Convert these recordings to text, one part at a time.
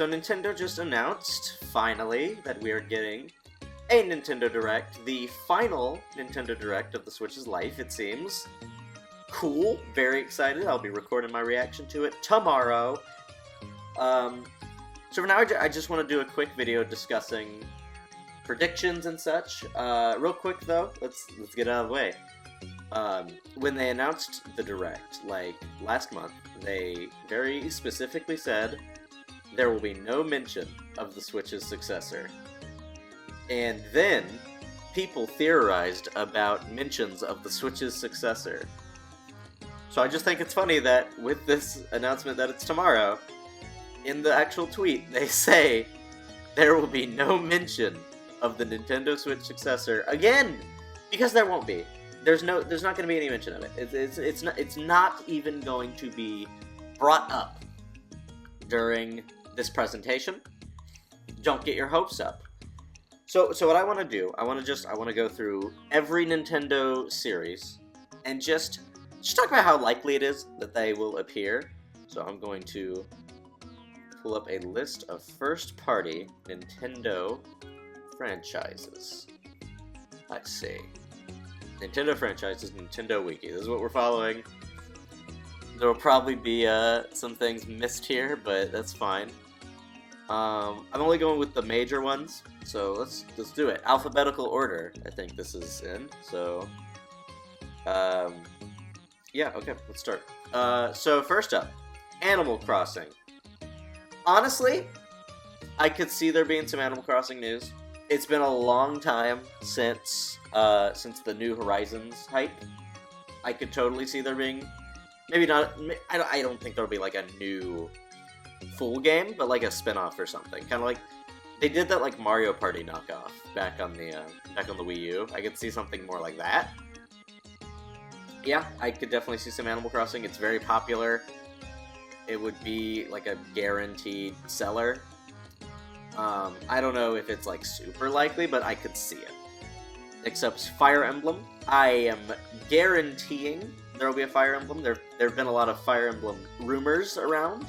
So Nintendo just announced, finally, that we are getting a Nintendo Direct, the final Nintendo Direct of the Switch's life, it seems. Cool, very excited. I'll be recording my reaction to it tomorrow. So for now, I just want to do a quick video discussing predictions and such. Real quick though, let's get it out of the way. When they announced the Direct, like last month, they very specifically said there will be no mention of the Switch's successor. And then people theorized about mentions of the Switch's successor. So I just think it's funny that with this announcement that it's tomorrow, in the actual tweet, they say there will be no mention of the Nintendo Switch successor again, because there won't be. There's not going to be any mention of it. It's not even going to be brought up during this presentation. Don't get your hopes up. So what I want to do, I want to go through every Nintendo series and just talk about how likely it is that they will appear. So I'm going to pull up a list of first-party Nintendo franchises. Let's see. Nintendo franchises, Nintendo Wiki. This is what we're following. There will probably be some things missed here, but that's fine. I'm only going with the major ones, so let's do it. Alphabetical order, I think this is in. So, yeah, okay, let's start. So first up, Animal Crossing. Honestly, I could see there being some Animal Crossing news. It's been a long time since the New Horizons hype. I could totally see there being, maybe not. I don't think there'll be like a new full game, but like a spin-off or something. Kind of like they did that like Mario Party knockoff back on the Wii U. I could see something more like that. Yeah, I could definitely see some Animal Crossing. It's very popular. It would be like a guaranteed seller. I don't know if it's like super likely, but I could see it. Except Fire Emblem, I am guaranteeing there will be a Fire Emblem. There have been a lot of Fire Emblem rumors around,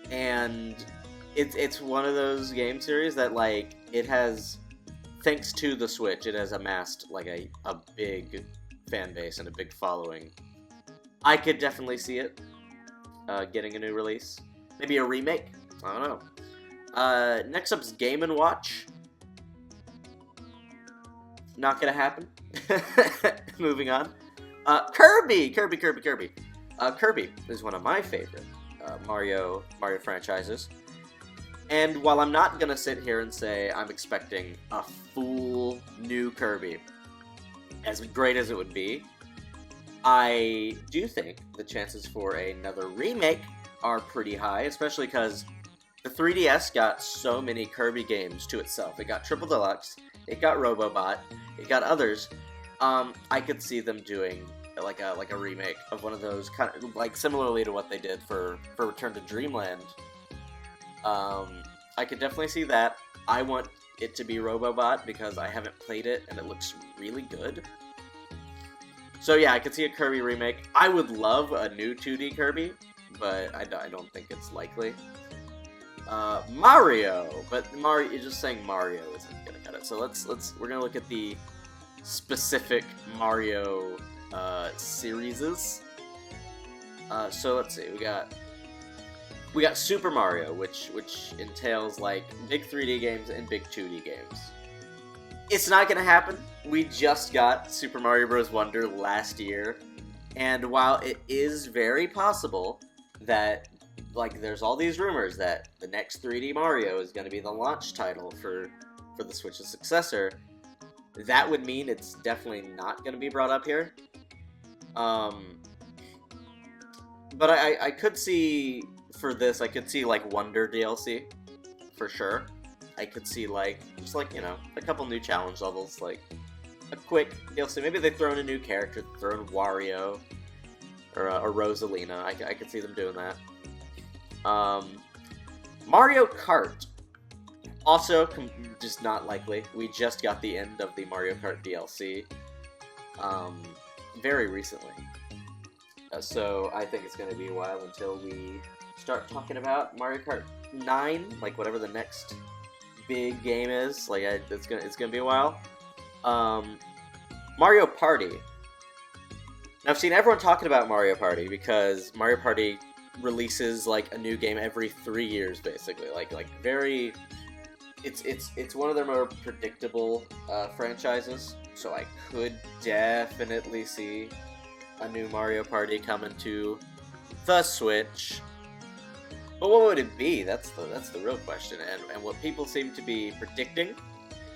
and it's one of those game series that like it has, thanks to the Switch, it has amassed like a big fan base and a big following. I could definitely see it getting a new release, maybe a remake. I don't know. Next up's Game & Watch. Not gonna happen. Moving on. Kirby! Kirby is one of my favorite Mario franchises. And while I'm not gonna sit here and say I'm expecting a full new Kirby, as great as it would be, I do think the chances for another remake are pretty high, especially because the 3DS got so many Kirby games to itself. It got Triple Deluxe, it got Robobot, it got others. I could see them doing like a remake of one of those, kind of like similarly to what they did for Return to Dreamland. I could definitely see that. I want it to be Robobot because I haven't played it and it looks really good. So yeah, I could see a Kirby remake. I would love a new 2D Kirby, but I don't think it's likely. Mario, but Mario, you're just saying Mario isn't gonna cut it. So we're gonna look at the specific Mario series. So let's see, we got Super Mario, which entails like big 3D games and big 2D games. It's not gonna happen. We just got Super Mario Bros. Wonder last year, and while it is very possible that like there's all these rumors that the next 3D Mario is gonna be the launch title for the Switch's successor, that would mean it's definitely not gonna be brought up here. But I could see for this, I could see like Wonder DLC for sure. I could see like just like, you know, a couple new challenge levels, like a quick DLC. Maybe they throw in a new character, throw in Wario or Rosalina. I could see them doing that. Mario Kart, also just not likely. We just got the end of the Mario Kart DLC very recently, so I think it's going to be a while until we start talking about Mario Kart 9, like whatever the next big game is. Like it's gonna be a while. Mario Party. Now, I've seen everyone talking about Mario Party because Mario Party releases like a new game every 3 years, basically. Like very. It's one of their more predictable franchises, so I could definitely see a new Mario Party coming to the Switch. But what would it be? That's the real question. And what people seem to be predicting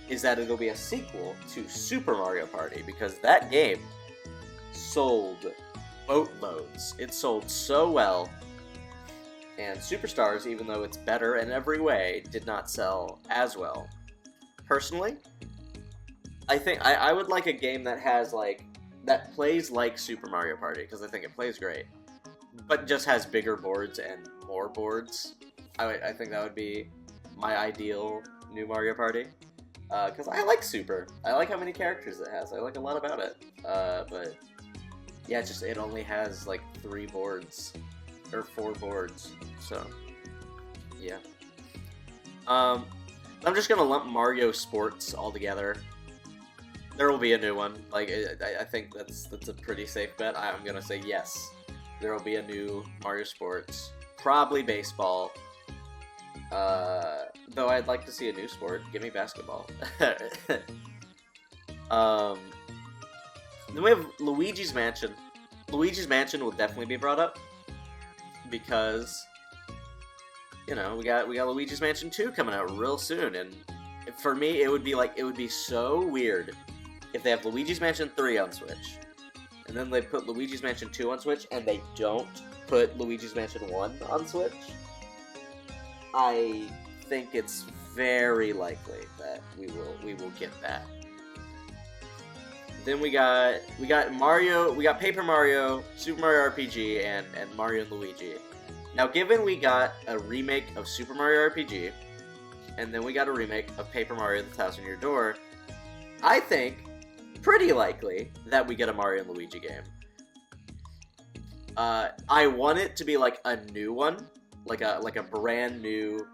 is that it'll be a sequel to Super Mario Party, because that game sold boatloads. It sold so well. And Superstars, even though it's better in every way, did not sell as well. Personally, I think I would like a game that has that plays like Super Mario Party, because I think it plays great, but just has bigger boards and more boards. I think that would be my ideal new Mario Party, because I like Super. I like how many characters it has. I like a lot about it. But yeah, it only has like 3 boards. Or 4 boards, so yeah. I'm just gonna lump Mario Sports all together. There will be a new one. Like I think that's a pretty safe bet. I'm gonna say yes. There will be a new Mario Sports, probably baseball. Though I'd like to see a new sport. Give me basketball. Then we have Luigi's Mansion. Luigi's Mansion will definitely be brought up, because we got Luigi's Mansion 2 coming out real soon, and for me it would be so weird if they have Luigi's Mansion 3 on Switch, and then they put Luigi's Mansion 2 on Switch, and they don't put Luigi's Mansion 1 on Switch. I think it's very likely that we will get that. Then we got Mario, we got Paper Mario, Super Mario RPG, and Mario and Luigi. Now, given we got a remake of Super Mario RPG, and then we got a remake of Paper Mario: The Thousand Year Door, I think pretty likely that we get a Mario and Luigi game. I want it to be like a new one, like a brand new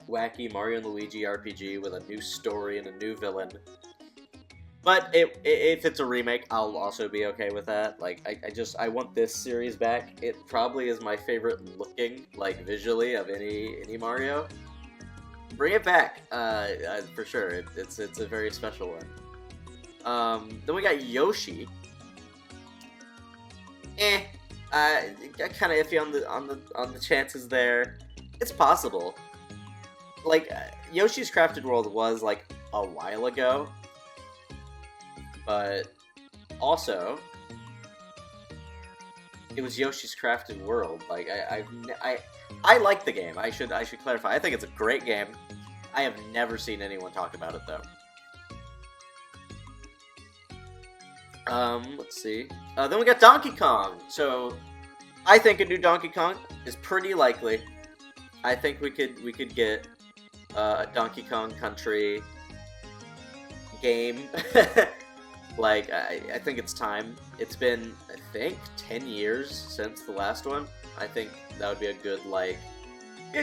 wacky Mario and Luigi RPG with a new story and a new villain. But if it's a remake, I'll also be okay with that. Like, I want this series back. It probably is my favorite looking, like, visually of any Mario. Bring it back, for sure. It's a very special one. Then we got Yoshi. I kind of iffy on the chances there. It's possible. Like, Yoshi's Crafted World was like a while ago. But also, it was Yoshi's Crafted World. Like I like the game. I should clarify. I think it's a great game. I have never seen anyone talk about it though. Let's see. Then we got Donkey Kong. So I think a new Donkey Kong is pretty likely. I think we could get a Donkey Kong Country game. Like, I think it's time. It's been, I think, 10 years since the last one. I think that would be a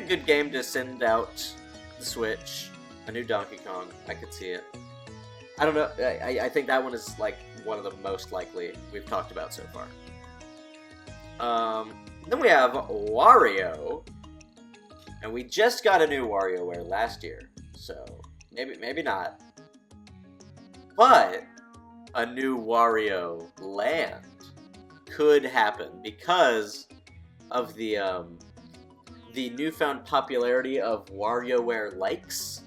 good game to send out the Switch. A new Donkey Kong. I could see it. I don't know. I think that one is, like, one of the most likely we've talked about so far. Then we have Wario. And we just got a new WarioWare last year. So, maybe not. But a new Wario Land could happen because of the newfound popularity of WarioWare Likes,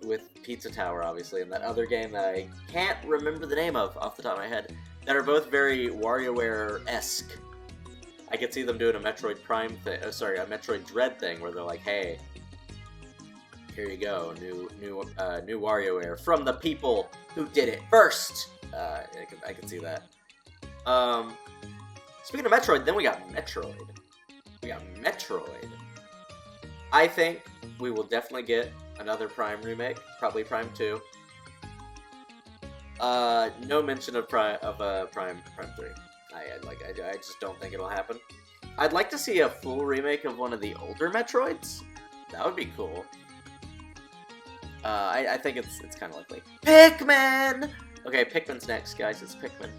with Pizza Tower, obviously, and that other game that I can't remember the name of off the top of my head, that are both very WarioWare-esque. I could see them doing a Metroid Prime thing, a Metroid Dread thing, where they're like, hey, here you go, new WarioWare from the people who did it first. I can see that. Speaking of Metroid, then we got Metroid. I think we will definitely get another Prime remake, probably Prime 2. No mention of Prime 3. I just don't think it'll happen. I'd like to see a full remake of one of the older Metroids. That would be cool. I think it's kind of likely. Pikmin! Okay, Pikmin's next, guys. It's Pikmin.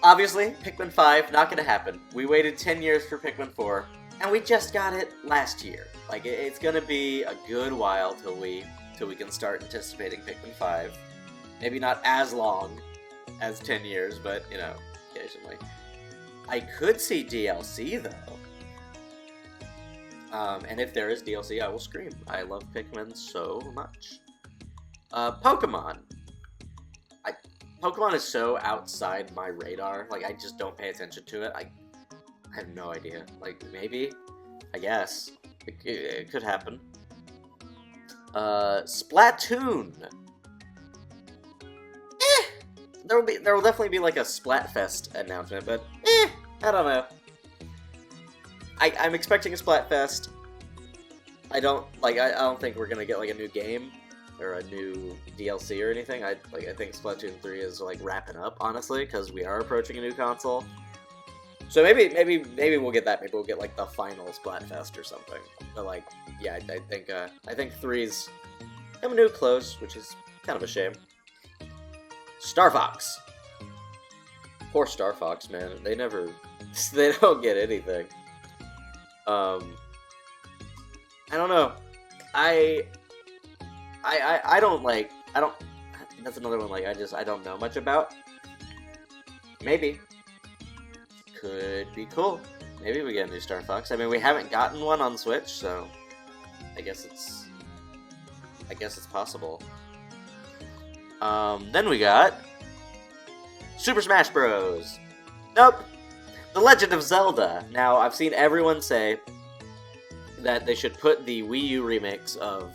Obviously, Pikmin 5, not gonna happen. We waited 10 years for Pikmin 4, and we just got it last year. Like, it's gonna be a good while till we can start anticipating Pikmin 5. Maybe not as long as 10 years, but, you know, occasionally. I could see DLC, though. And if there is DLC, I will scream. I love Pikmin so much. Pokemon. Pokemon is so outside my radar. Like, I just don't pay attention to it. I have no idea. Like, maybe? I guess. It could happen. Splatoon. There will definitely be, like, a Splatfest announcement, but, I don't know. I'm expecting a Splatfest. I don't think we're gonna get, like, a new game or a new DLC or anything. I think Splatoon 3 is, like, wrapping up, honestly, because we are approaching a new console. So maybe we'll get that. Maybe we'll get, like, the final Splatfest or something. But, like, yeah, I think 3's coming to a close, which is kind of a shame. Star Fox. Poor Star Fox, man. They don't get anything. I don't know. That's another one, like, I don't know much about. Maybe. Could be cool. Maybe we get a new Star Fox. I mean, we haven't gotten one on Switch, so I guess it's possible. Then we got Super Smash Bros. Nope. The Legend of Zelda. Now, I've seen everyone say that they should put the Wii U remakes of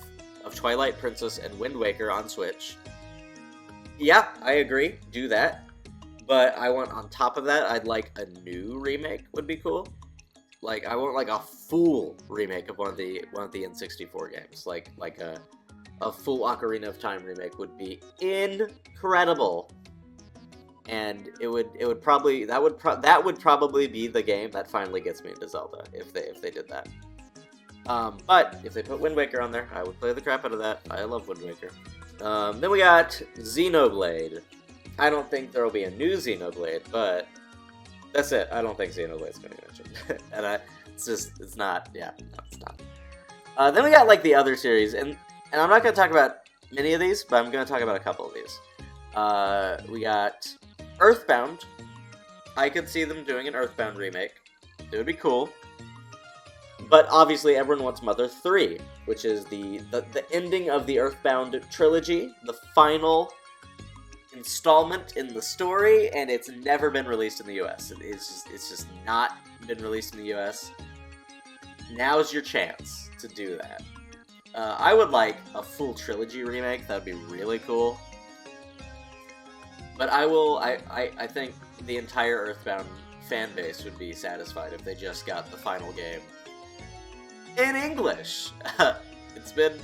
Twilight Princess and Wind Waker on Switch. Yeah, I agree. Do that. But I want, on top of that, I'd like a new remake would be cool. Like, I want, like, a full remake of one of the N64 games. Like a full Ocarina of Time remake would be incredible. And that would probably be the game that finally gets me into Zelda if they did that. But if they put Wind Waker on there, I would play the crap out of that. I love Wind Waker. Then we got Xenoblade. I don't think there will be a new Xenoblade, but that's it. I don't think Xenoblade's going to be mentioned. And it's not. Yeah, no, it's not. Then we got, like, the other series, and I'm not going to talk about many of these, but I'm going to talk about a couple of these. We got Earthbound. I could see them doing an Earthbound remake. It would be cool. But obviously everyone wants Mother 3, which is the ending of the Earthbound trilogy, the final installment in the story, and it's never been released in the US. It's just not been released in the US. Now's your chance to do that. I would like a full trilogy remake. That would be really cool. But I think the entire Earthbound fan base would be satisfied if they just got the final game in English. It's been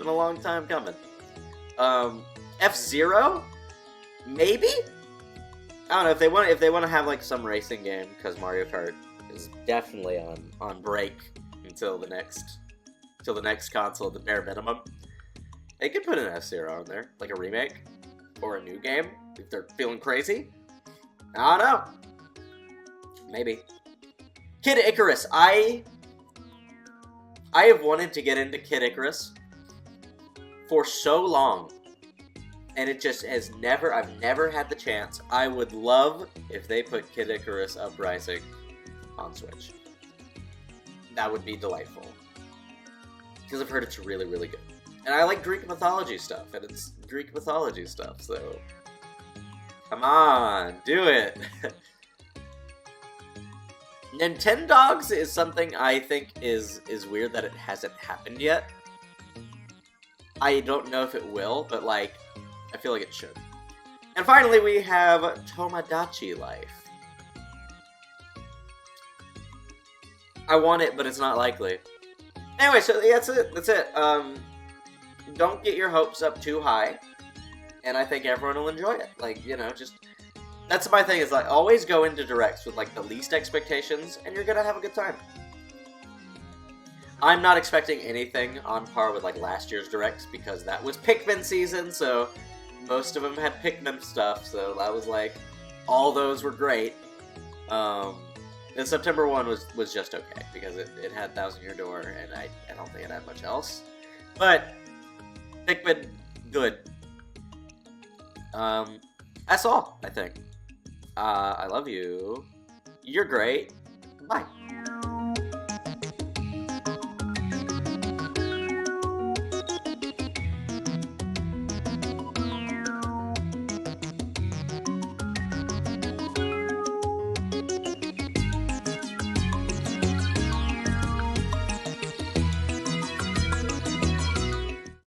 a long time coming. F-Zero? Maybe? I don't know, if they want to have, like, some racing game, because Mario Kart is definitely on break until the next console at the bare minimum. They could put an F-Zero on there, like a remake or a new game if they're feeling crazy. I don't know. Maybe. Kid Icarus. I have wanted to get into Kid Icarus for so long, and it just has I've never had the chance. I would love if they put Kid Icarus Uprising on Switch. That would be delightful. Because I've heard it's really, really good. And I like Greek mythology stuff, and it's Greek mythology stuff, so come on, do it. Nintendogs is something I think is weird that it hasn't happened yet. I don't know if it will, but, like, I feel like it should. And finally, we have Tomodachi Life. I want it, but it's not likely. Anyway, so yeah, that's it. Don't get your hopes up too high, and I think everyone will enjoy it. Like, you know, just That's my thing, is like, always go into directs with like the least expectations, and you're gonna have a good time. I'm not expecting anything on par with like last year's directs, because that was Pikmin season, so most of them had Pikmin stuff, so that was like, all those were great. The September one was just okay, because it had Thousand Year Door, and I don't think it had much else. But, Pikmin, good. That's all, I think. I love you. You're great. Bye.